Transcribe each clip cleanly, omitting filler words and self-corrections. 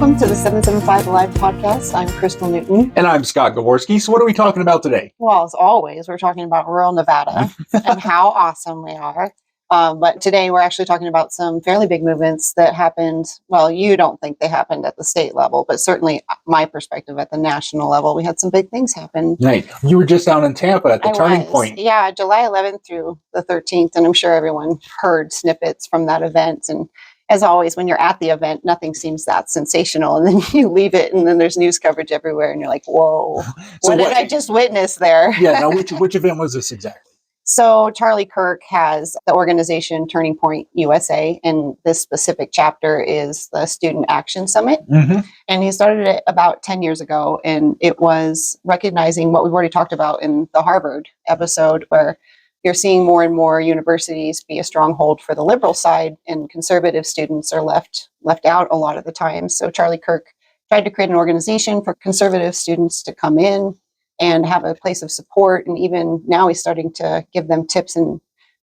Welcome to the 775 Live podcast. I'm Crystal Newton. And I'm Scott Gaworski. So what are we talking about today? Well, as always, we're talking about rural Nevada and how awesome we are. But today we're actually talking about some fairly big movements that happened. Well, you don't think they happened at the state level, but certainly my perspective at the national level, we had some big things happen. Right. You were just down in Tampa at the Turning Point. Yeah, July 11th through the 13th. And I'm sure everyone heard snippets from that event. And as always, when you're at the event, nothing seems that sensational. And then you leave it and then there's news coverage everywhere. And you're like, whoa, what did I just witness there? Yeah, now which event was this exactly? So Charlie Kirk has the organization Turning Point USA, and this specific chapter is the Student Action Summit. Mm-hmm. And he started it about 10 years ago, and it was recognizing what we've already talked about in the Harvard episode, where you're seeing more and more universities be a stronghold for the liberal side, and conservative students are left out a lot of the time. So Charlie Kirk tried to create an organization for conservative students to come in and have a place of support. And even now he's starting to give them tips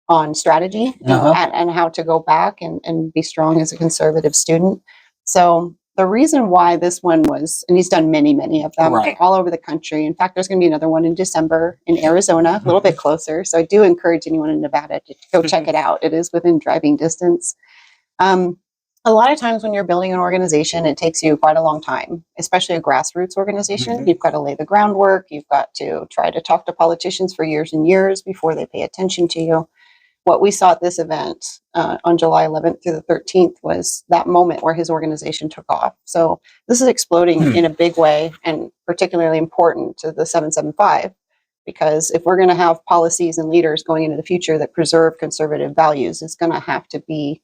on strategy and how to go back and be strong as a conservative student. So the reason why this one was, and he's done many, many of them all over the country. In fact, there's going to be another one in December in Arizona, a little bit closer. So I do encourage anyone in Nevada to go check it out. It is within driving distance. A lot of times when you're building an organization, it takes you quite a long time, especially a grassroots organization. Mm-hmm. You've got to lay the groundwork. You've got to try to talk to politicians for years and years before they pay attention to you. What we saw at this event on July 11th through the 13th was that moment where his organization took off. So this is exploding in a big way, and particularly important to the 775, because if we're going to have policies and leaders going into the future that preserve conservative values, it's going to have to be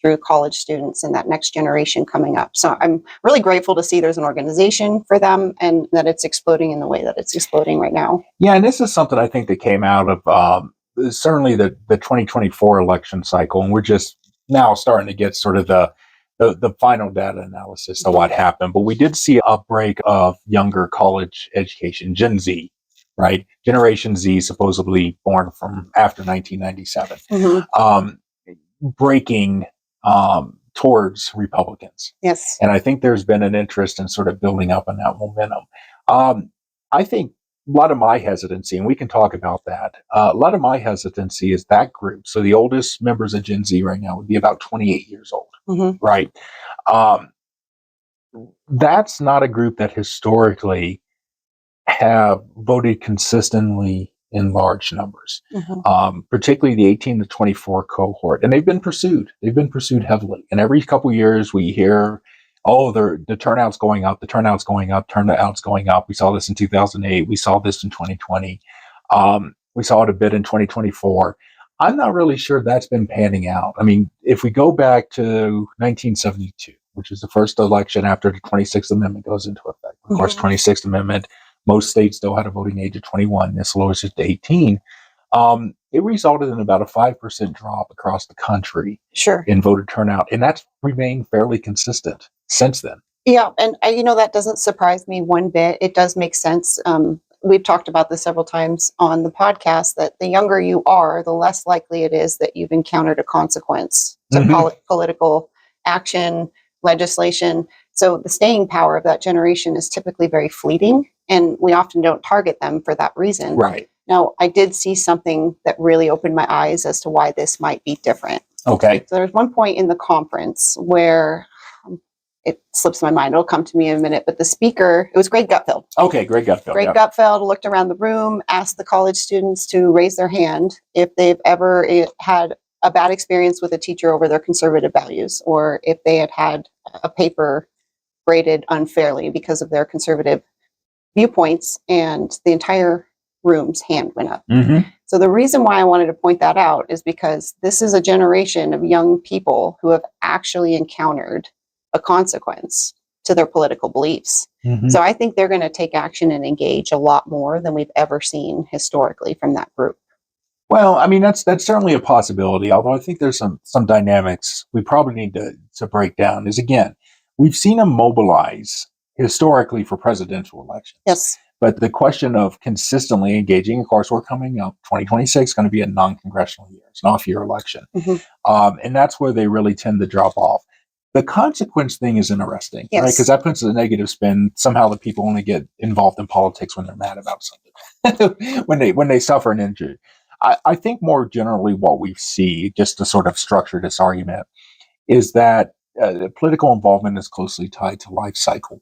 through college students and that next generation coming up. So I'm really grateful to see there's an organization for them and that it's exploding in the way that it's exploding right now. Yeah, and this is something I think that came out of certainly the 2024 election cycle, and we're just now starting to get sort of the final data analysis of what happened. But we did see a break of younger college education, Gen Z, right? Generation Z, supposedly born from after 1997, breaking towards Republicans. Yes. And I think there's been an interest in sort of building up on that momentum. I think a lot of my hesitancy, and we can talk about that, a lot of my hesitancy is that group. So the oldest members of Gen Z right now would be about 28 years old, right? That's not a group that historically have voted consistently in large numbers, particularly the 18 to 24 cohort. And they've been pursued. They've been pursued heavily. And every couple of years we hear, the turnout's going up, the turnout's going up, turnout's going up. We saw this in 2008. We saw this in 2020. We saw it a bit in 2024. I'm not really sure that's been panning out. I mean, if we go back to 1972, which is the first election after the 26th Amendment goes into effect. Of course, 26th Amendment, most states still had a voting age of 21. This lowers it to 18. It resulted in about a 5% drop across the country in voter turnout. And that's remained fairly consistent since then. Yeah. And that doesn't surprise me one bit. It does make sense. We've talked about this several times on the podcast, that the younger you are, the less likely it is that you've encountered a consequence to political action, legislation. So the staying power of that generation is typically very fleeting, and we often don't target them for that reason. Right. Now, I did see something that really opened my eyes as to why this might be different. Okay. So there's one point in the conference where it slips my mind. It'll come to me in a minute. But the speaker, it was Greg Gutfeld. Okay, Greg Gutfeld. Greg Gutfeld looked around the room, asked the college students to raise their hand if they've ever had a bad experience with a teacher over their conservative values, or if they had a paper graded unfairly because of their conservative viewpoints, and the entire room's hand went up. So the reason why I wanted to point that out is because this is a generation of young people who have actually encountered a consequence to their political beliefs. So I think they're going to take action and engage a lot more than we've ever seen historically from that group. Well, I mean, that's certainly a possibility, although I think there's some dynamics we probably need to break down. Is, again, we've seen them mobilize historically for presidential elections. Yes. But the question of consistently engaging, of course, we're coming up, 2026 is going to be a non-congressional year. It's an off-year election. And that's where they really tend to drop off. The consequence thing is interesting, right? Yes. Because that puts a negative spin. Somehow the people only get involved in politics when they're mad about something, when they suffer an injury. I think more generally what we see, just to sort of structure this argument, is that political involvement is closely tied to life cycle.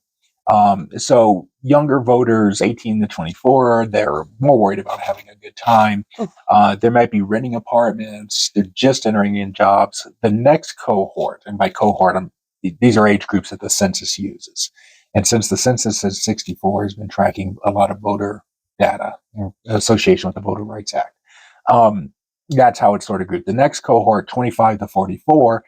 So younger voters, 18 to 24, they're more worried about having a good time. They might be renting apartments. They're just entering in jobs. The next cohort, and by cohort, these are age groups that the census uses. And since the census says 64 has been tracking a lot of voter data in association with the Voter Rights Act. That's how it's sort of grouped. The next cohort, 25 to 44,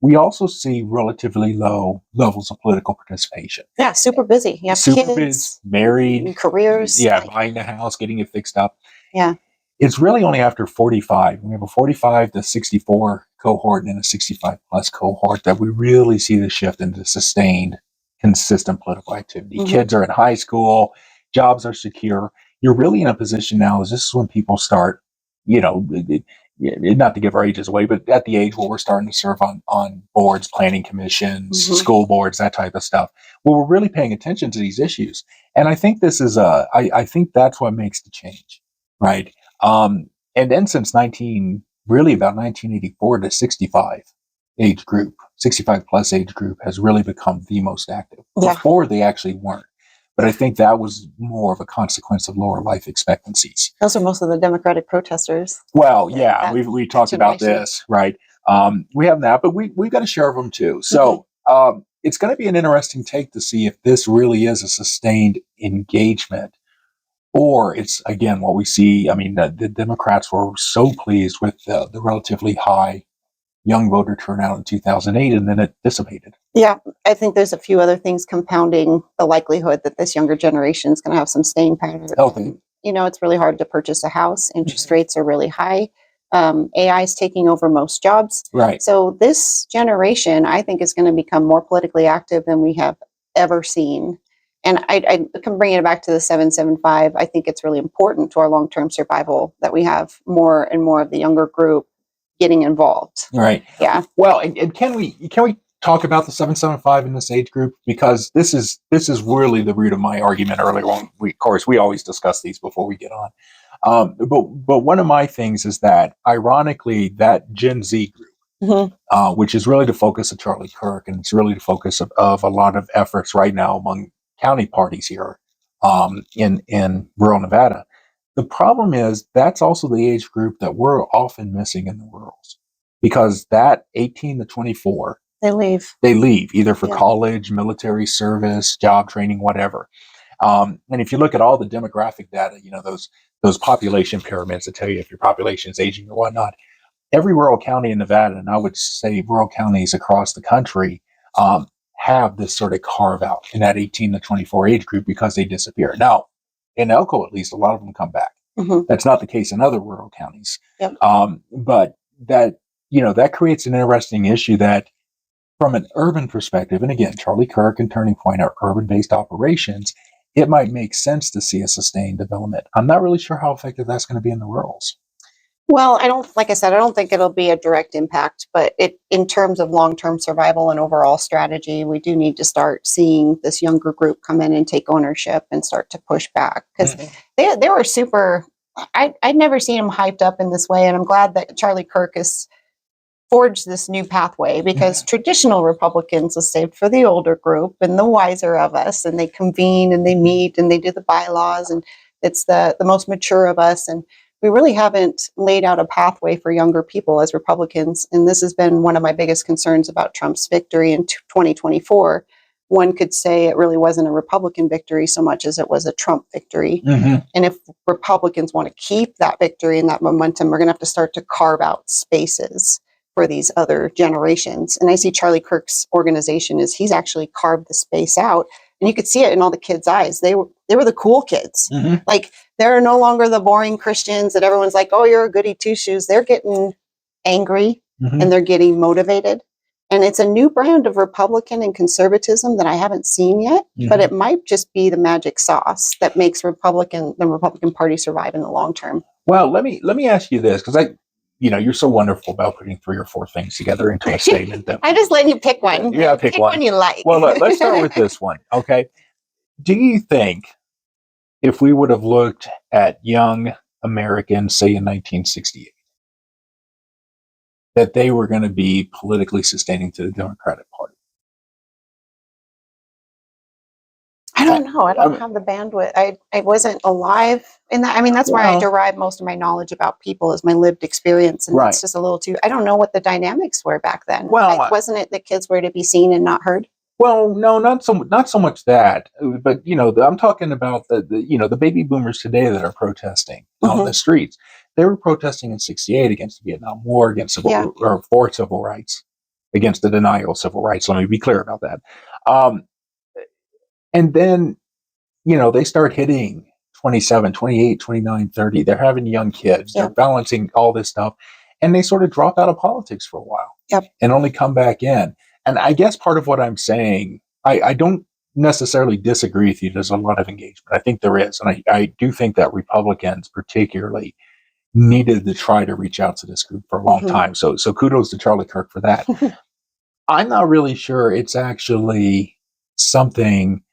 we also see relatively low levels of political participation. Yeah, super busy. You have Super kids, busy, married, careers. yeah, buying a house, getting it fixed up. Yeah. It's really only after 45. We have a 45 to 64 cohort and a 65 plus cohort that we really see the shift into sustained, consistent political activity. Mm-hmm. Kids are in high school, jobs are secure. You're really in a position now, is this is when people start, not to give our ages away, but at the age where we're starting to serve on boards, planning commissions, school boards, that type of stuff, where we're really paying attention to these issues. And I think this is I think that's what makes the change, right? And then since about 1984, the 65 age group, 65 plus age group has really become the most active. Yeah. Before they actually weren't. But I think that was more of a consequence of lower life expectancies. Those are most of the Democratic protesters. Well, yeah, we talked about this, right? We have that, but we've got a share of them too. So it's going to be an interesting take to see if this really is a sustained engagement, or it's, again, what we see. I mean, the Democrats were so pleased with the relatively high young voter turnout in 2008, and then it dissipated. Yeah, I think there's a few other things compounding the likelihood that this younger generation is going to have some staying power. Okay. It's really hard to purchase a house. Interest rates are really high. AI is taking over most jobs. Right. So this generation, I think, is going to become more politically active than we have ever seen. And I can bring it back to the 775. I think it's really important to our long-term survival that we have more and more of the younger group getting involved. Right. Yeah. Well, and can we talk about the 775 in this age group, because this is really the root of my argument earlier on. We always discuss these before we get on. But one of my things is that, ironically, that Gen Z group, which is really the focus of Charlie Kirk, and it's really the focus of a lot of efforts right now among county parties here in rural Nevada. The problem is that's also the age group that we're often missing in the rurals, because that 18 to 24, they leave either for college, military service, job training, whatever. And if you look at all the demographic data, those population pyramids that tell you if your population is aging or whatnot, every rural county in Nevada, and I would say rural counties across the country, have this sort of carve out in that 18 to 24 age group because they disappear. Now, in Elko, at least, a lot of them come back. That's not the case in other rural counties. Yep. But that creates an interesting issue that, from an urban perspective, and again, Charlie Kirk and Turning Point are urban-based operations, it might make sense to see a sustained development. I'm not really sure how effective that's going to be in the rurals. Well, I don't think it'll be a direct impact, but in terms of long-term survival and overall strategy, we do need to start seeing this younger group come in and take ownership and start to push back, because they were super. I'd never seen them hyped up in this way, and I'm glad that Charlie Kirk has forged this new pathway, because traditional Republicans was saved for the older group and the wiser of us, and they convene and they meet and they do the bylaws, and it's the most mature of us, and we really haven't laid out a pathway for younger people as Republicans. And this has been one of my biggest concerns about Trump's victory in 2024. One could say it really wasn't a Republican victory so much as it was a Trump victory. And if Republicans want to keep that victory and that momentum, we're going to have to start to carve out spaces for these other generations. And I see Charlie Kirk's organization is he's actually carved the space out. And you could see it in all the kids' eyes. They were the cool kids. Like, they're no longer the boring Christians that everyone's like, oh, you're a goody two-shoes. They're getting angry and they're getting motivated. And it's a new brand of Republican and conservatism that I haven't seen yet, but it might just be the magic sauce that makes the Republican Party survive in the long term. Well, let me ask you this, because you're so wonderful about putting 3 or 4 things together into a statement. That I'm just letting you pick one. Yeah, pick one. One you like. Well, let's start with this one. Okay. Do you think if we would have looked at young Americans, say in 1968, that they were going to be politically sustaining to the Democratic Party? I don't know. I don't have the bandwidth. I wasn't alive in that. I mean, that's where I derive most of my knowledge about people is my lived experience. And that's just a little too, I don't know what the dynamics were back then. Well, wasn't it that kids were to be seen and not heard? Well, no, not so much that, but I'm talking about the baby boomers today that are protesting on the streets. They were protesting in '68 against the Vietnam War, against for civil rights, against the denial of civil rights. Let me be clear about that. And then, they start hitting 27, 28, 29, 30. They're having young kids. They're balancing all this stuff, and they sort of drop out of politics for a while and only come back in. And I guess part of what I'm saying, I don't necessarily disagree with you. There's a lot of engagement. I think there is. And I do think that Republicans particularly needed to try to reach out to this group for a long time. So kudos to Charlie Kirk for that. I'm not really sure it's actually something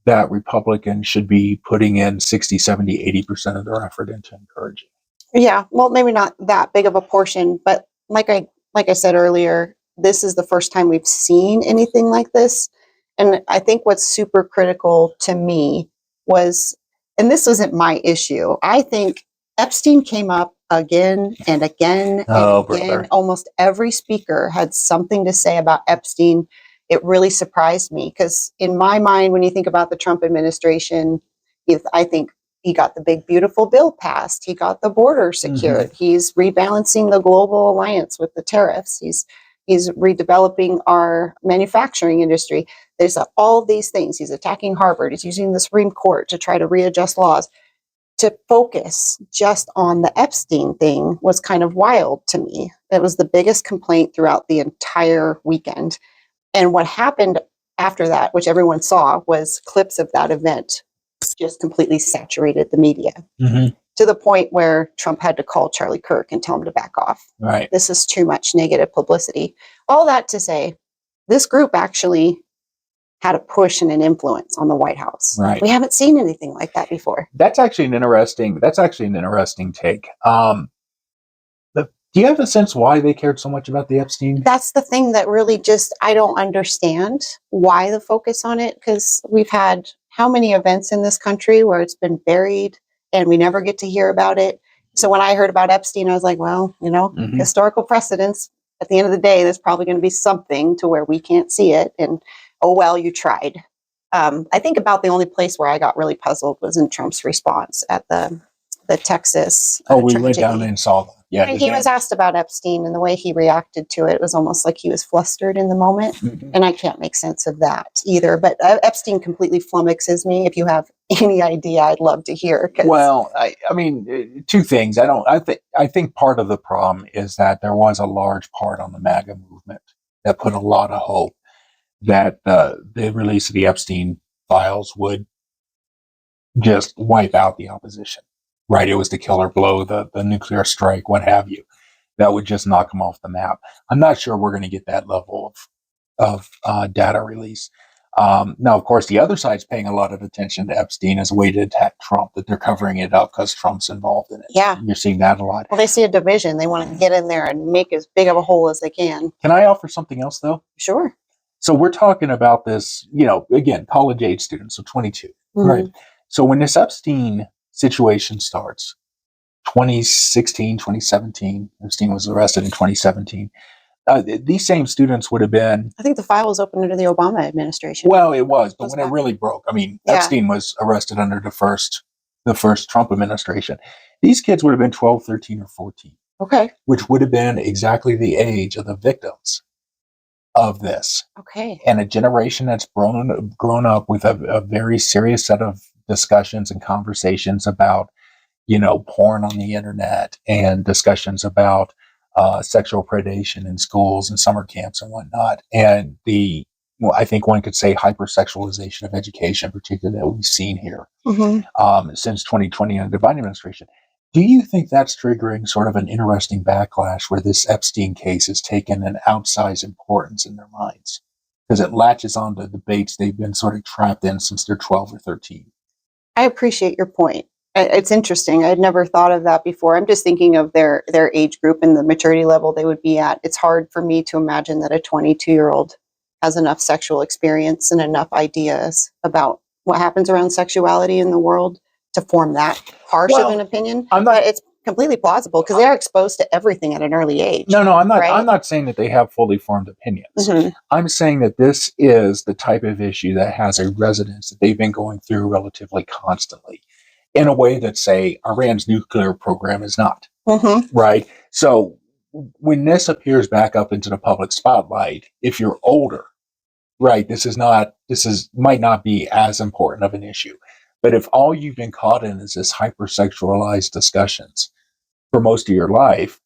that Republicans should be putting in 60, 70, 80% of their effort into encouraging. Yeah. Well, maybe not that big of a portion, but like I said earlier, this is the first time we've seen anything like this. And I think what's super critical to me was, and this wasn't my issue, I think Epstein came up again and again and again. Almost every speaker had something to say about Epstein. It really surprised me because in my mind, when you think about the Trump administration, I think he got the big, beautiful bill passed. He got the border secured. He's rebalancing the global alliance with the tariffs. He's redeveloping our manufacturing industry. There's all these things. He's attacking Harvard. He's using the Supreme Court to try to readjust laws. To focus just on the Epstein thing was kind of wild to me. It was the biggest complaint throughout the entire weekend. And what happened after that, which everyone saw, was clips of that event just completely saturated the media. To the point where Trump had to call Charlie Kirk and tell him to back off. Right. This is too much negative publicity. All that to say, this group actually had a push and an influence on the White House. Right. We haven't seen anything like that before. That's actually an interesting take. Do you have a sense why they cared so much about the Epstein? That's the thing that really I don't understand why the focus on it, because we've had how many events in this country where it's been buried and we never get to hear about it. So when I heard about Epstein, I was like, well, historical precedents, at the end of the day, there's probably going to be something to where we can't see it. And, oh, well, you tried. I think about the only place where I got really puzzled was in Trump's response at the Texas. We went down and saw that. Yeah, he was asked about Epstein, and the way he reacted to it was almost like he was flustered in the moment. And I can't make sense of that either. But Epstein completely flummoxes me. If you have any idea, I'd love to hear. Well, I mean, 2 things. I think part of the problem is that there was a large part on the MAGA movement that put a lot of hope that the release of the Epstein files would just wipe out the opposition. Right, it was the killer blow, the nuclear strike, what have you. That would just knock them off the map. I'm not sure we're going to get that level of data release. Now, of course, the other side's paying a lot of attention to Epstein as a way to attack Trump, that they're covering it up because Trump's involved in it. Yeah. You're seeing that a lot. Well, they see a division. They want to get in there and make as big of a hole as they can. Can I offer something else, though? Sure. So we're talking about this, again, college-age students, so 22, right? So when this Epstein situation starts, 2016, 2017, Epstein was arrested in 2017. These same students would have been... I think the file was opened under the Obama administration. Well, it was, but when it really broke, Epstein was arrested under the first Trump administration. These kids would have been 12, 13, or 14. Okay. Which would have been exactly the age of the victims of this. Okay. And a generation that's grown up with a very serious set of discussions and conversations about, porn on the internet, and discussions about sexual predation in schools and summer camps and whatnot. And I think one could say hypersexualization of education, particularly that we've seen here since 2020 under the Biden administration. Do you think that's triggering sort of an interesting backlash where this Epstein case has taken an outsized importance in their minds? Because it latches on to debates they've been sort of trapped in since they're 12 or 13. I appreciate your point. It's interesting. I'd never thought of that before. I'm just thinking of their age group and the maturity level they would be at. It's hard for me to imagine that a 22-year-old has enough sexual experience and enough ideas about what happens around sexuality in the world to form that harsh of an opinion. But it's completely plausible because they're exposed to everything at an early age. No, I'm not. Right? I'm not saying that they have fully formed opinions. Mm-hmm. I'm saying that this is the type of issue that has a resonance that they've been going through relatively constantly, in a way that, say, Iran's nuclear program is not. Mm-hmm. Right. So when this appears back up into the public spotlight, if you're older, right, this might not be as important of an issue. But if all you've been caught in is this hypersexualized discussions for most of your life,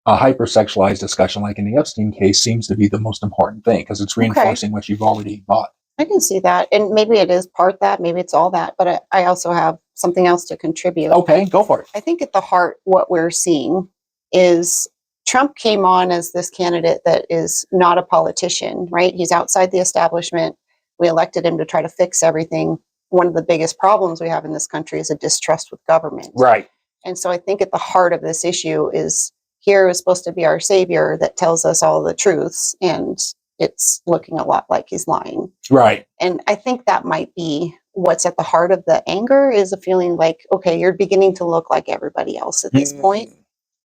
a hypersexualized discussion like in the Epstein case seems to be the most important thing because it's reinforcing what you've already bought. I can see that. And maybe it is part that, maybe it's all that, but I also have something else to contribute. Okay, go for it. I think at the heart, what we're seeing is Trump came on as this candidate that is not a politician, right? He's outside the establishment. We elected him to try to fix everything. One of the biggest problems we have in this country is a distrust with government. Right. And so I think at the heart of this issue is here is supposed to be our savior that tells us all the truths, and it's looking a lot like he's lying. Right. And I think that might be what's at the heart of the anger, is a feeling like, okay, you're beginning to look like everybody else at this point.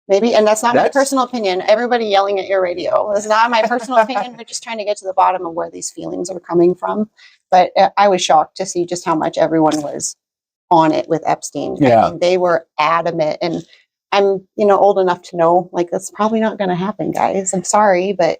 Maybe, and that's not my personal opinion. Everybody yelling at your radio. It's not my personal opinion. We're just trying to get to the bottom of where these feelings are coming from. But I was shocked to see just how much everyone was on it with Epstein. Yeah. I mean, they were adamant, and I'm, old enough to know, like, that's probably not going to happen, guys. I'm sorry, but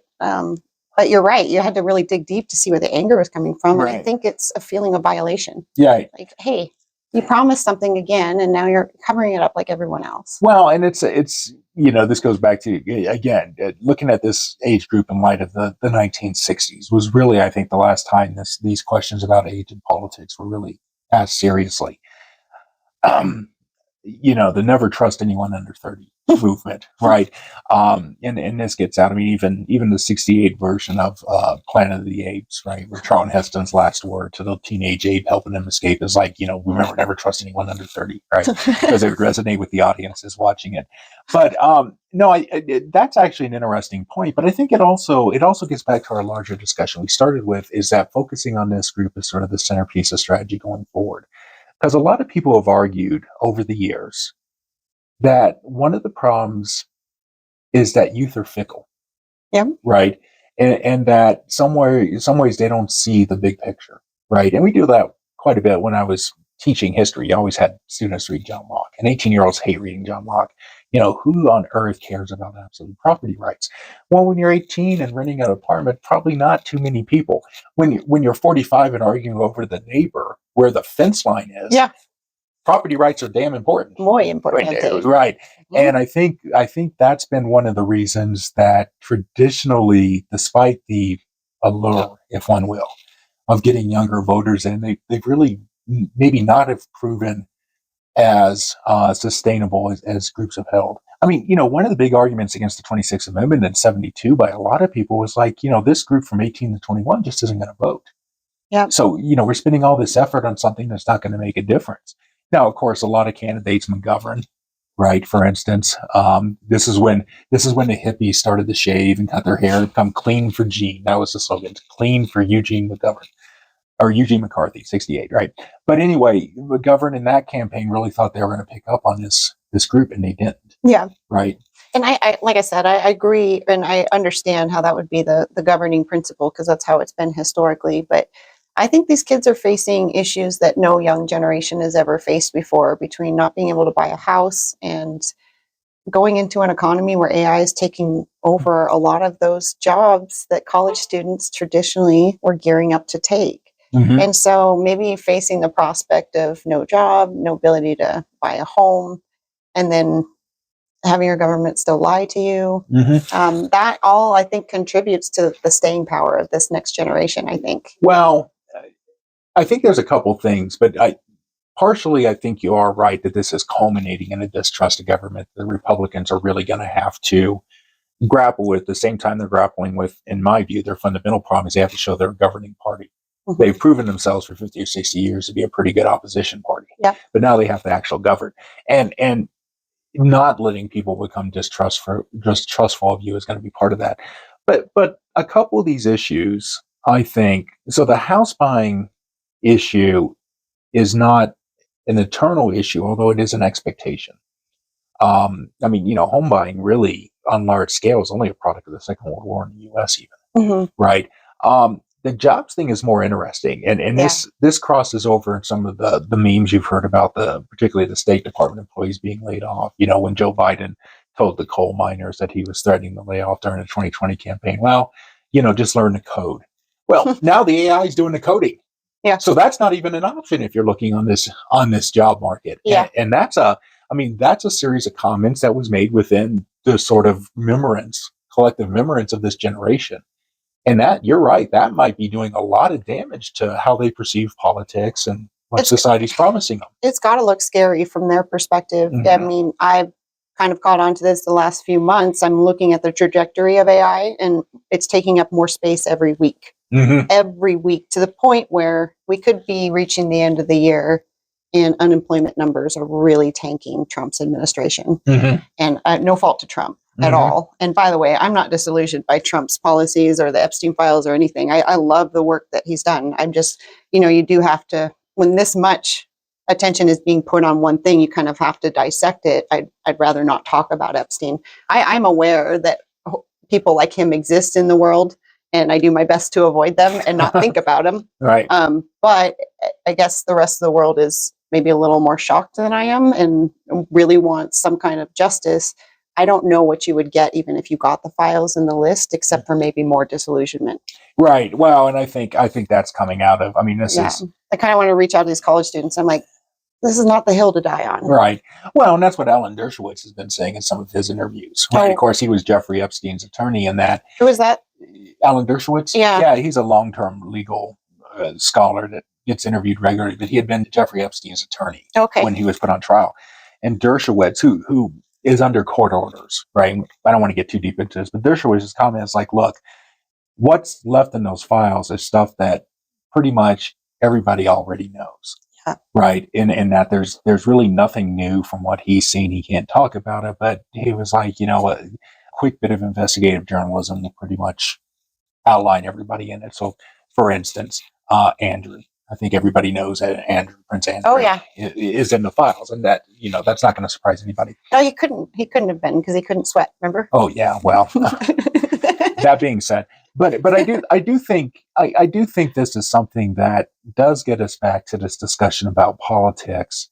you're right. You had to really dig deep to see where the anger was coming from. Right. And I think it's a feeling of violation. Yeah. Like, hey, you promised something again, and now you're covering it up like everyone else. Well, and it's this goes back to, again, looking at this age group in light of the 1960s was really, I think, the last time these questions about age and politics were really asked seriously. The never trust anyone under 30 movement, right? And this gets out. I mean, even the 68 version of Planet of the Apes, right, where Charlton Heston's last word to the teenage ape helping him escape is like, remember, never trust anyone under 30, right? Because it would resonate with the audiences watching it. But no, that's actually an interesting point. But I think it also gets back to our larger discussion we started with, is that focusing on this group is sort of the centerpiece of strategy going forward. Because a lot of people have argued over the years that one of the problems is that youth are fickle. Yeah. Right. And that some ways they don't see the big picture. Right. And we do that quite a bit. When I was teaching history, you always had students read John Locke, and 18-year-olds hate reading John Locke. Who on earth cares about absolute property rights? Well, when you're 18 and renting an apartment, probably not too many people. When you're 45 and arguing over the neighbor where the fence line is, yeah, property rights are damn important. Muy important. Right. Mm-hmm. And I think that's been one of the reasons that traditionally, despite the allure, if one will, of getting younger voters in, they've really maybe not have proven as sustainable as groups have held. I mean, one of the big arguments against the 26th Amendment in 72 by a lot of people was like, this group from 18 to 21 just isn't going to vote. Yeah. So, we're spending all this effort on something that's not going to make a difference. Now, of course, a lot of candidates McGovern, right? For instance, this is when the hippies started to shave and cut their hair and become clean for Gene. That was the slogan, clean for Eugene McGovern. Or Eugene McCarthy, 68, right? But anyway, McGovern in that campaign really thought they were going to pick up on this group, and they didn't. Yeah. Right. And I like I said, I agree, and I understand how that would be the governing principle, because that's how it's been historically. But I think these kids are facing issues that no young generation has ever faced before, between not being able to buy a house and going into an economy where AI is taking over a lot of those jobs that college students traditionally were gearing up to take. Mm-hmm. And so maybe facing the prospect of no job, no ability to buy a home, and then having your government still lie to you. Mm-hmm. That all, I think, contributes to the staying power of this next generation, I think. Well, I think there's a couple things, but partially, I think you are right that this is culminating in a distrust of government. The Republicans are really going to have to grapple with, the same time they're grappling with, in my view, their fundamental problem is they have to show they're a governing party. Mm-hmm. They've proven themselves for 50 or 60 years to be a pretty good opposition party. Yeah. But now they have to actually govern. And not letting people become distrustful of you is going to be part of that. But a couple of these issues, I think, so the house buying issue is not an eternal issue, although it is an expectation. I mean, home buying really on large scale is only a product of the Second World War in the U.S. even, mm-hmm. right? The jobs thing is more interesting, and this crosses over in some of the memes you've heard about, particularly the State Department employees being laid off. When Joe Biden told the coal miners that he was threatening the layoff during the 2020 campaign. Well, just learn the code. Well, now the AI is doing the coding. Yeah. So that's not even an option if you're looking on this job market. Yeah. And that's a series of comments that was made within the sort of collective memorance of this generation. And that, you're right, that might be doing a lot of damage to how they perceive politics and what society's promising them. It's got to look scary from their perspective. Mm-hmm. I mean, I've kind of caught on to this the last few months. I'm looking at the trajectory of AI, and it's taking up more space every week. Mm-hmm. Every week, to the point where we could be reaching the end of the year and unemployment numbers are really tanking Trump's administration. Mm-hmm. And no fault to Trump at mm-hmm. all. And by the way, I'm not disillusioned by Trump's policies or the Epstein files or anything. I love the work that he's done. I'm just, you do have to, when this much attention is being put on one thing, you kind of have to dissect it. I'd rather not talk about Epstein. I'm aware that people like him exist in the world, and I do my best to avoid them and not think about them. Right. But I guess the rest of the world is maybe a little more shocked than I am and really wants some kind of justice. I don't know what you would get even if you got the files in the list, except for maybe more disillusionment. Right. Well, and I think that's coming out of, this is... I kind of want to reach out to these college students. I'm like, this is not the hill to die on. Right. Well, and that's what Alan Dershowitz has been saying in some of his interviews. Right. Of course, he was Jeffrey Epstein's attorney in that. Who is that? Alan Dershowitz? Yeah. Yeah, he's a long-term legal scholar that gets interviewed regularly, but he had been Jeffrey Epstein's attorney when he was put on trial. And Dershowitz, who is under court orders, right? I don't want to get too deep into this, but Dershowitz's comment is like, look, what's left in those files is stuff that pretty much everybody already knows. Yeah. Right. And that there's really nothing new from what he's seen. He can't talk about it, but he was like, a quick bit of investigative journalism will pretty much outline everybody in it. So for instance, Andrew, I think everybody knows that Prince Andrew is in the files, and that, that's not going to surprise anybody. No, he couldn't have been, because he couldn't sweat, remember? Oh yeah. Well, that being said, but I do think this is something that does get us back to this discussion about politics,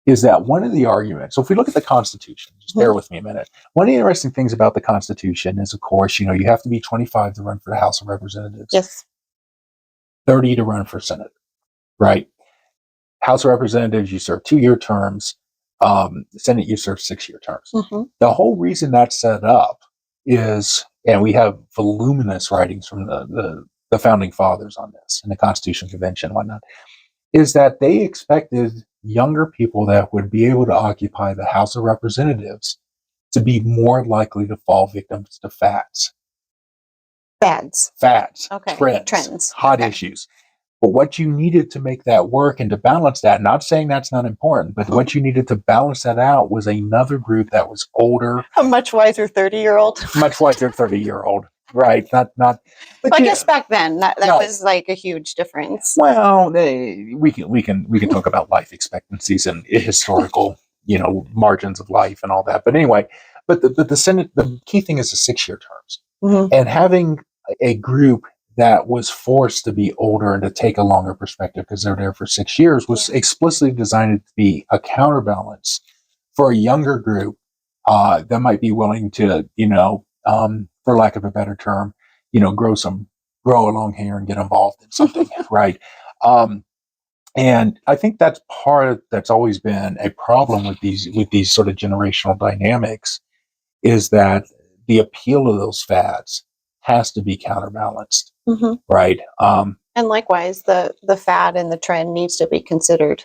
is that one of the arguments, so if we look at the Constitution, just bear with me a minute. One of the interesting things about the Constitution is, of course, you have to be 25 to run for the House of Representatives. Yes. 30 to run for Senate, right? House of Representatives, you serve 2-year terms. Senate, you serve 6-year terms. Mm-hmm. The whole reason that's set up is, and we have voluminous writings from the founding fathers on this, and the Constitutional Convention and whatnot, is that they expected younger people that would be able to occupy the House of Representatives to be more likely to fall victims to fads. Okay. Trends. Hot issues. But what you needed to make that work and to balance that, not saying that's not important, but what you needed to balance that out was another group that was older. A much wiser 30-year-old. Much wiser 30-year-old. Right. Not. But I guess back then that was like a huge difference. Well, we can talk about life expectancies and historical, margins of life and all that. But anyway, but the Senate, the key thing is the 6-year terms, mm-hmm. and having a group that was forced to be older and to take a longer perspective because they're there for 6 years was explicitly designed to be a counterbalance for a younger group that might be willing to, for lack of a better term, grow a long hair and get involved in something, right? And I think that's that's always been a problem with these sort of generational dynamics, is that the appeal of those fads has to be counterbalanced, mm-hmm. right? And likewise, the fad and the trend needs to be considered,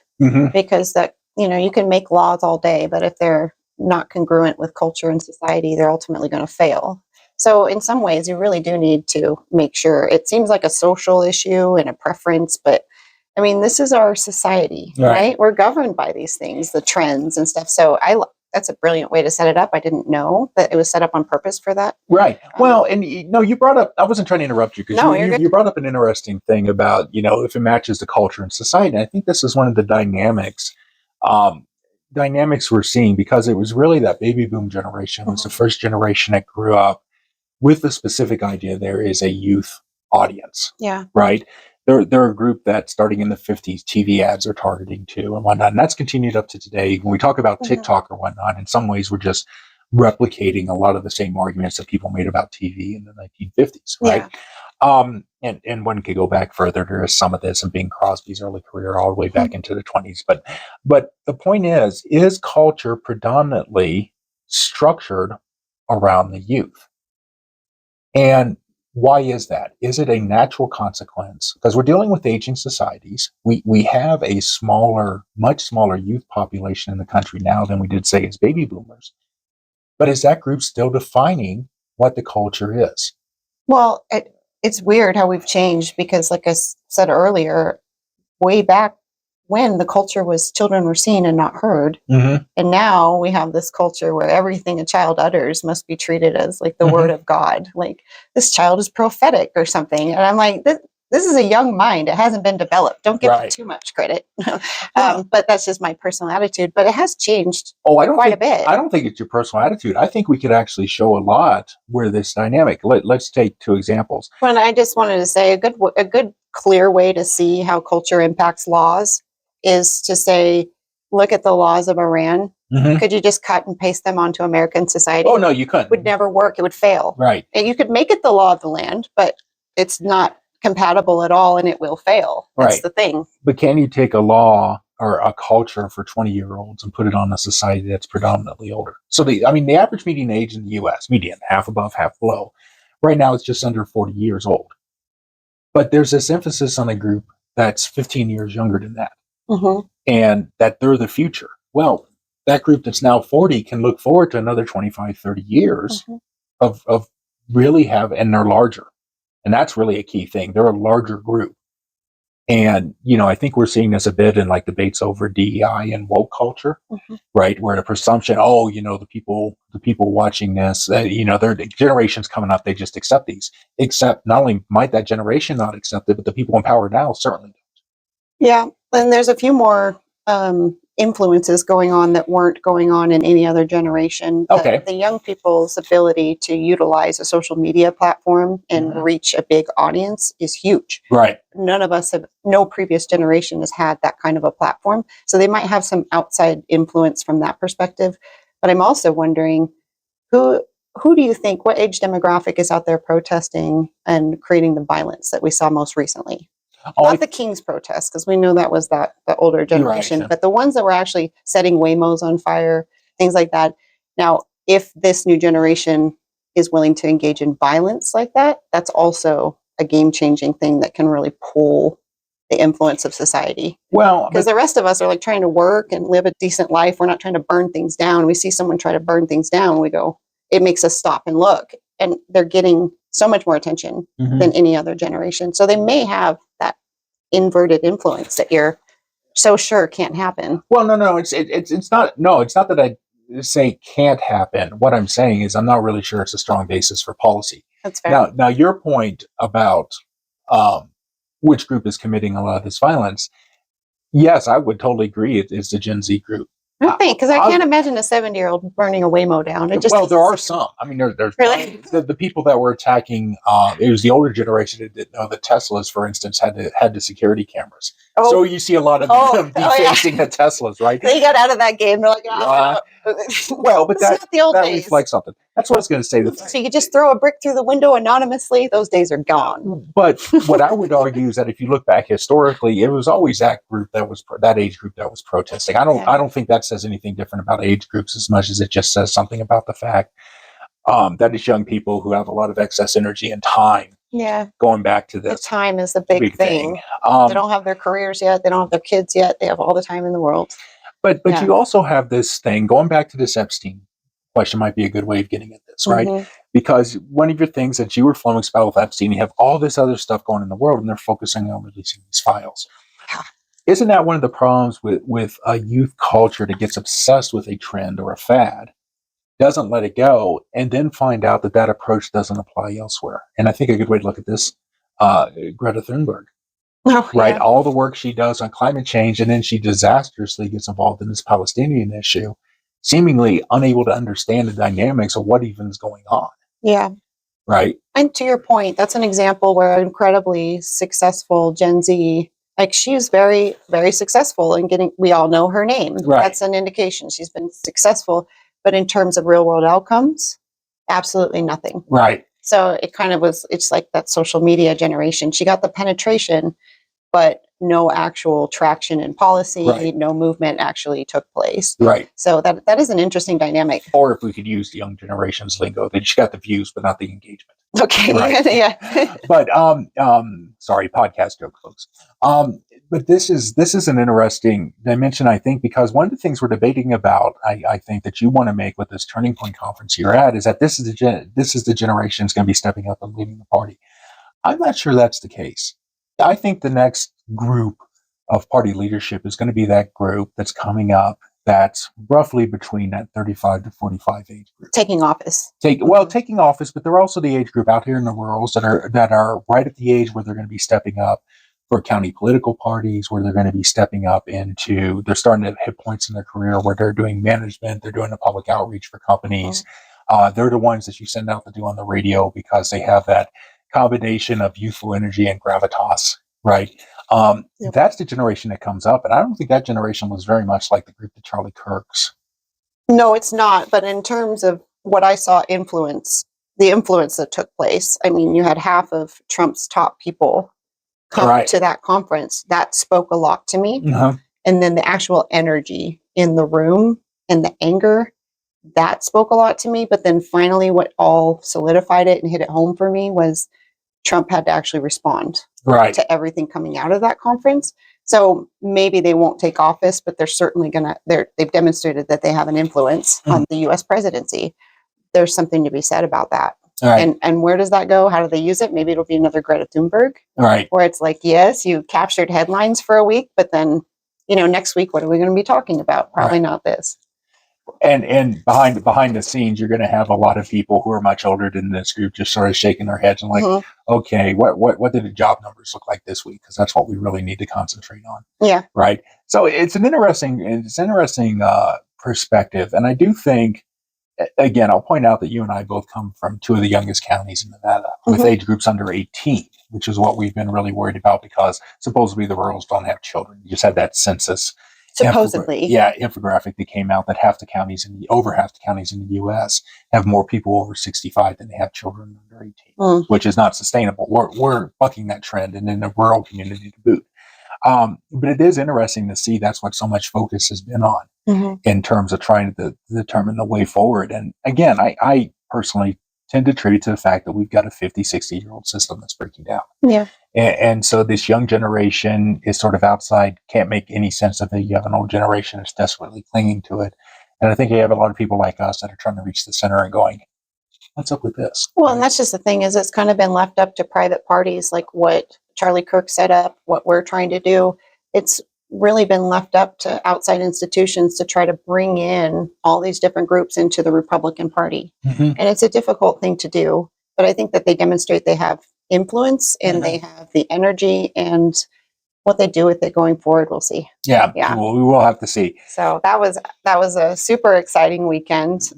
because that, you can make laws all day, but if they're not congruent with culture and society, they're ultimately going to fail. So in some ways, you really do need to make sure. It seems like a social issue and a preference, but I mean, this is our society, right? We're governed by these things, the trends and stuff. So that's a brilliant way to set it up. I didn't know that it was set up on purpose for that. Right. Well, and you brought up, I wasn't trying to interrupt you, because you brought up an interesting thing about, if it matches the culture and society. And I think this is one of the dynamics we're seeing, because it was really that baby boom generation was the first generation that grew up with the specific idea there is a youth audience. Yeah. Right. They're a group that starting in the 50s, TV ads are targeting to and whatnot. And that's continued up to today. When we talk about TikTok or whatnot, in some ways, we're just replicating a lot of the same arguments that people made about TV in the 1950s. Right. Yeah. And one could go back further. There is some of this in Bing Crosby's early career all the way back into the 20s. But the point is culture predominantly structured around the youth? And why is that? Is it a natural consequence? Because we're dealing with aging societies. We have a much smaller youth population in the country now than we did, say, as baby boomers. But is that group still defining what the culture is? Well, it's weird how we've changed, because like I said earlier, way back when the culture was children were seen and not heard. And now we have this culture where everything a child utters must be treated as like the word of God. Like, this child is prophetic or something. And I'm like, this is a young mind. It hasn't been developed. Don't give it too much credit. But that's just my personal attitude. But it has changed quite a bit. I don't think it's your personal attitude. I think we could actually show a lot where this dynamic. Let's take two examples. Well, I just wanted to say a good clear way to see how culture impacts laws is to say, look at the laws of Iran. Could you just cut and paste them onto American society? Oh, no, you couldn't. It would never work. It would fail. Right. And you could make it the law of the land, but it's not compatible at all, and it will fail. That's the thing. But can you take a law or a culture for 20-year-olds and put it on a society that's predominantly older? So the average median age in the U.S., half above, half below, right now it's just under 40 years old. But there's this emphasis on a group that's 15 years younger than that. And that they're the future. Well, that group that's now 40 can look forward to another 25, 30 years of really and they're larger. And that's really a key thing. They're a larger group. And, I think we're seeing this a bit in like debates over DEI and woke culture, right? Where the presumption, the people watching this, their generations coming up, they just accept these. Except not only might that generation not accept it, but the people in power now certainly don't. Yeah. And there's a few more influences going on that weren't going on in any other generation. The young people's ability to utilize a social media platform and reach a big audience is huge. Right. No previous generation has had that kind of a platform. So they might have some outside influence from that perspective. But I'm also wondering, who do you think, what age demographic is out there protesting and creating the violence that we saw most recently? Not the King's protest, because we know that was the older generation, but the ones that were actually setting Waymos on fire, things like that. Now, if this new generation is willing to engage in violence like that, that's also a game-changing thing that can really pull the influence of society. Well, because the rest of us are like trying to work and live a decent life. We're not trying to burn things down. We see someone try to burn things down, we go, it makes us stop and look. And they're getting so much more attention than any other generation. So they may have that inverted influence that you're so sure can't happen. Well, no, it's not. No, it's not that I say can't happen. What I'm saying is I'm not really sure it's a strong basis for policy. That's fair. Now your point about which group is committing a lot of this violence, yes, I would totally agree. It's the Gen Z group. I think, because I can't imagine a 70-year-old burning a Waymo down. There are some. I mean, there's really the people that were attacking. It was the older generation that didn't know that Teslas, for instance, had the security cameras. Oh. So you see a lot of them defacing the Teslas, right? They got out of that game. They're like, well, but that days. reflects something. That's what I was going to say. So you could just throw a brick through the window anonymously. Those days are gone. But what I would argue is that if you look back historically, it was always that age group that was protesting. I don't think that says anything different about age groups as much as it just says something about the fact that it's young people who have a lot of excess energy and time Yeah. going back to The this time is the big thing. They don't have their careers yet. They don't have their kids yet. They have all the time in the world. But Yeah. you also have this thing, going back to this Epstein question might be a good way of getting at this, right? Mhm. Because one of your things that you were flummoxed about with Epstein, you have all this other stuff going in the world and they're focusing on releasing these files. Yeah. Isn't that one of the problems with a youth culture that gets obsessed with a trend or a fad, doesn't let it go, and then find out that that approach doesn't apply elsewhere? And I think a good way to look at this, Greta Thunberg, Oh, right? yeah. All the work she does on climate change, and then she disastrously gets involved in this Palestinian issue, seemingly unable to understand the dynamics of what even is going on, Yeah. right? And to your point, that's an example where an incredibly successful Gen Z, like she's very, very successful in getting, we all know her name. Right. That's an indication she's been successful. But in terms of real world outcomes, absolutely nothing. Right. So it kind of was, it's like that social media generation. She got the penetration, but no actual traction in policy, Right. no movement actually took place. Right. So that is an interesting dynamic. Or if we could use the young generation's lingo, they just got the views, but not the engagement. Okay. Right. Yeah. But sorry, podcast joke, folks. But this is an interesting dimension, I think, because one of the things we're debating about, I think that you want to make with this Turning Point conference you're at, is that this is the generation that's going to be stepping up and leading the party. I'm not sure that's the case. I think the next group of party leadership is going to be that group that's coming up that's roughly between that 35 to 45 age group. Taking office. Taking office, but they're also the age group out here in the rurals that are right at the age where they're going to be stepping up for county political parties, where they're going to be stepping up into, they're starting to hit points in their career where they're doing management, they're doing the public outreach for companies. They're the ones that you send out to do on the radio because they have that combination of youthful energy and gravitas, right? Yep. That's the generation that comes up. And I don't think that generation was very much like the group that Charlie Kirk's. No, it's not. But in terms of what I saw the influence that took place, I mean, you had half of Trump's top people come Right. to that conference. That spoke a lot to me. Uh-huh. And then the actual energy in the room and the anger, that spoke a lot to me. But then finally, what all solidified it and hit it home for me was Trump had to actually respond Right. to everything coming out of that conference. So maybe they won't take office, but they're certainly they've demonstrated that they have an influence on the US presidency. There's something to be said about that. Right. And where does that go? How do they use it? Maybe it'll be another Greta Thunberg, Right. where it's like, yes, you captured headlines for a week, but then, next week, what are we going to be talking about? Probably not this. And behind the scenes, you're going to have a lot of people who are much older than this group just sort of shaking their heads and like, okay, what did the job numbers look like this week? Because that's what we really need to concentrate on. Yeah. Right. So it's an interesting perspective, and I do think, again, I'll point out that you and I both come from two of the youngest counties in Nevada with age groups under 18, which is what we've been really worried about because supposedly the rurals don't have children. You just had that census. Supposedly. Infographic that came out that over half the counties in the U.S. have more people over 65 than they have children under 18, which is not sustainable. We're bucking that trend, and in the rural community to boot. But it is interesting to see that's what so much focus has been on in terms of trying to determine the way forward. And again, I personally tend to attribute to the fact that we've got a 50, 60-year-old system that's breaking down. Yeah. And so this young generation is sort of outside, can't make any sense of it. You have an old generation that's desperately clinging to it. And I think you have a lot of people like us that are trying to reach the center and going, what's up with this? Well, and that's just the thing is it's kind of been left up to private parties, like what Charlie Kirk set up, what we're trying to do. It's really been left up to outside institutions to try to bring in all these different groups into the Republican Party. And it's a difficult thing to do, but I think that they demonstrate they have influence and they have the energy, and what they do with it going forward, we'll see. Yeah. Well, we will have to see. So that was a super exciting weekend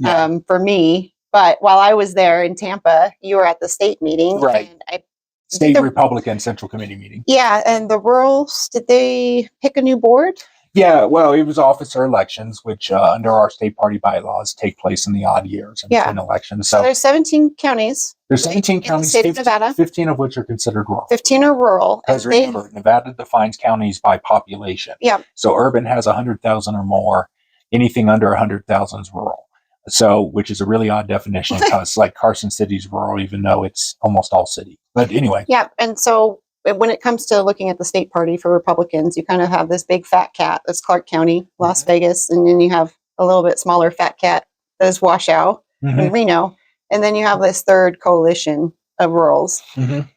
for me. But while I was there in Tampa, you were at the state meeting. Right. And State Republican Central Committee meeting. Yeah. And the rurals, did they pick a new board? Yeah, well, it was officer elections, which under our state party bylaws take place in the odd years in elections. So there's 17 counties. There's 17 counties, state of Nevada. 15 of which are considered rural. 15 are rural. Because remember, Nevada defines counties by population. Yeah. So urban has 100,000 or more. Anything under 100,000 is rural. So, which is a really odd definition because like Carson City's rural, even though it's almost all city. But anyway. Yeah. And so when it comes to looking at the state party for Republicans, you kind of have this big fat cat that's Clark County, Las Vegas, and then you have a little bit smaller fat cat that is Washoe and Reno. And then you have this third coalition of rurals.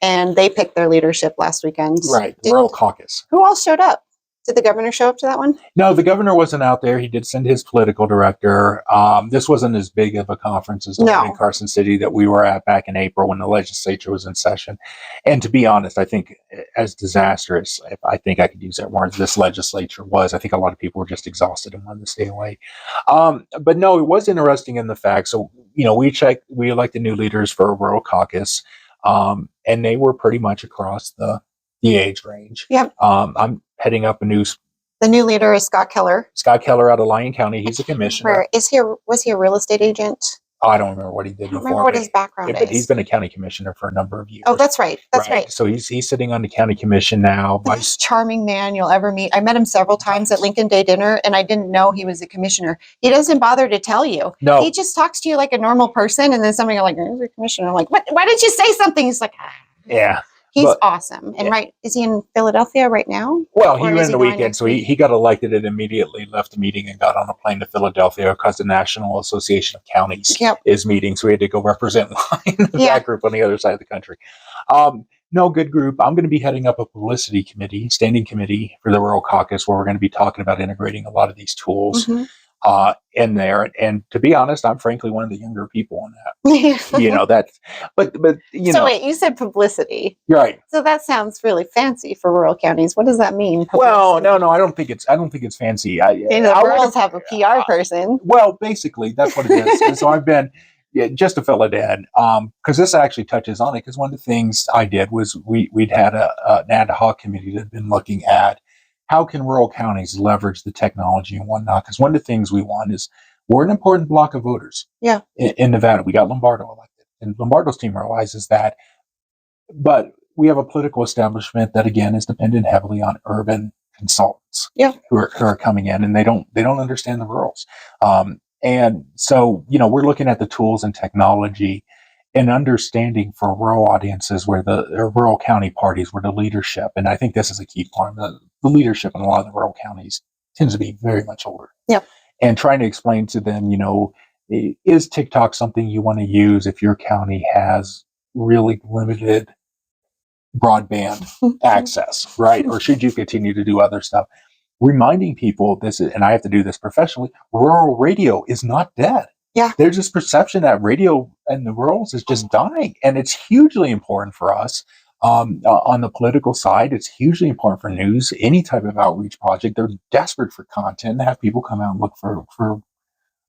And they picked their leadership last weekend. Right. Rural Caucus. Who all showed up? Did the governor show up to that one? No, the governor wasn't out there. He did send his political director. This wasn't as big of a conference as the one in Carson City that we were at back in April when the legislature was in session. And to be honest, I think as disastrous, if I think I could use that word, this legislature was, I think a lot of people were just exhausted and wanted to stay away. But no, it was interesting in the fact. So, we elected new leaders for a rural caucus, and they were pretty much across the age range. Yep. I'm heading up the new leader is Scott Keller. Scott Keller out of Lyon County. He's a commissioner. Was he a real estate agent? Oh, I don't remember what he did before. I don't remember what his background is. But he's been a county commissioner for a number of years. Oh, that's right. That's right. So he's sitting on the county commission now. The most charming man you'll ever meet. I met him several times at Lincoln Day dinner, and I didn't know he was a commissioner. He doesn't bother to tell you. No. He just talks to you like a normal person, and then somebody like, "He's a commissioner." I'm like, "What? Why did you say something?" He's like, Yeah. He's awesome. And is he in Philadelphia right now? Well, he went the weekend, so he got elected and immediately left the meeting and got on a plane to Philadelphia because the National Association of Counties is meeting, so he had to go represent that group on the other side of the country. No, good group. I'm going to be heading up a publicity committee, standing committee for the Rural Caucus, where we're going to be talking about integrating a lot of these tools in there. And to be honest, I'm frankly one of the younger people on that. That's, but So wait, you said publicity. Right. So that sounds really fancy for rural counties. What does that mean? Publicity? Well, no, I don't think it's fancy. The rurals have a PR person. Well, basically, that's what it is. And so I've been, just to fill it in, because this actually touches on it, because one of the things I did was we'd had an ad hoc committee that had been looking at how can rural counties leverage the technology and whatnot? Because one of the things we want is we're an important block of voters. Yeah. In Nevada, we got Lombardo elected, and Lombardo's team realizes that. But we have a political establishment that again is dependent heavily on urban consultants. Who are coming in, and they don't understand the rurals. And so we're looking at the tools and technology and understanding for rural audiences where the rural county parties were the leadership. And I think this is a key part. The leadership in a lot of the rural counties tends to be very much older. Yeah. And trying to explain to them, is TikTok something you want to use if your county has really limited broadband access, right? Or should you continue to do other stuff? Reminding people this is, and I have to do this professionally, rural radio is not dead. Yeah. There's this perception that radio in the rurals is just dying. And it's hugely important for us on the political side. It's hugely important for news, any type of outreach project. They're desperate for content, have people come out and look for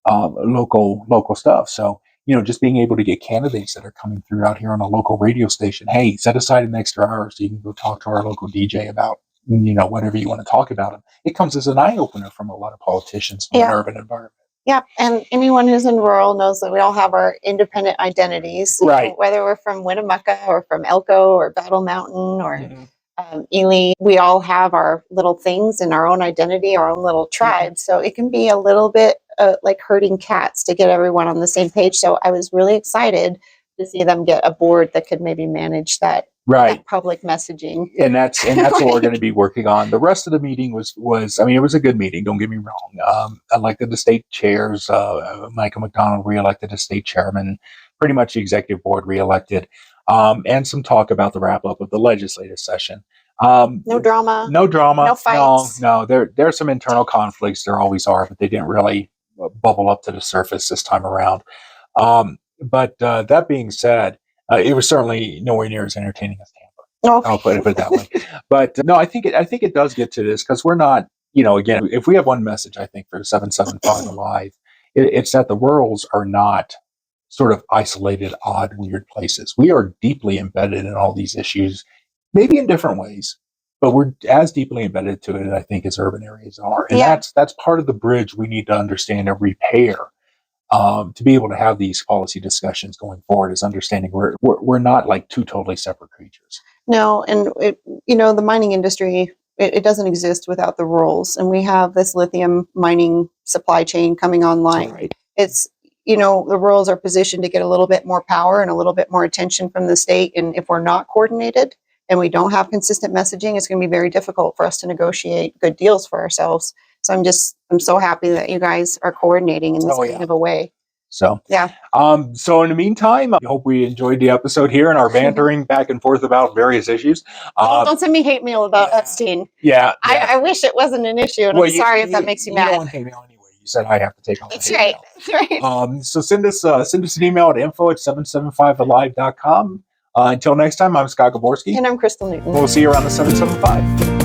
local stuff. So, just being able to get candidates that are coming through out here on a local radio station. Hey, set aside an extra hour so you can go talk to our local DJ about, whatever you want to talk about. It comes as an eye opener from a lot of politicians from an urban environment. Yeah, and anyone who's in rural knows that we all have our independent identities, right? Whether we're from Winnemucca or from Elko or Battle Mountain or Ely, we all have our little things and our own identity, our own little tribe. So it can be a little bit like herding cats to get everyone on the same page. So I was really excited to see them get a board that could maybe manage that. Right. That public messaging. And that's what we're going to be working on. The rest of the meeting was it was a good meeting, don't get me wrong. Elected the state chairs, Michael McDonald reelected as state chairman, pretty much the executive board reelected, and some talk about the wrap up of the legislative session. No drama. No drama. No fights. No, there are some internal conflicts, there always are, but they didn't really bubble up to the surface this time around. But that being said, it was certainly nowhere near as entertaining as Tampa. No. I'll put it that way. But no, I think it does get to this because we're not, again, if we have one message, I think for 775 Alive, it's that the rurals are not sort of isolated, odd, weird places. We are deeply embedded in all these issues, maybe in different ways, but we're as deeply embedded to it, I think, as urban areas are. And that's part of the bridge we need to understand and repair. To be able to have these policy discussions going forward is understanding we're not like two totally separate creatures. No, and the mining industry, it doesn't exist without the rurals, and we have this lithium mining supply chain coming online. Right. It's you know, the rurals are positioned to get a little bit more power and a little bit more attention from the state. And if we're not coordinated and we don't have consistent messaging, it's going to be very difficult for us to negotiate good deals for ourselves. So I'm so happy that you guys are coordinating in this kind of a way. So, yeah. So in the meantime, I hope we enjoyed the episode here and our bantering back and forth about various issues. Don't send me hate mail about Epstein. Yeah. I wish it wasn't an issue, and I'm sorry if that makes you mad. You don't want hate mail anyway. You said I have to take all the That's hate right. mail. That's right. So send us an email at info@775alive.com. Until next time, I'm Scott Gaborski. And I'm Crystal Newton. We'll see you around the 775.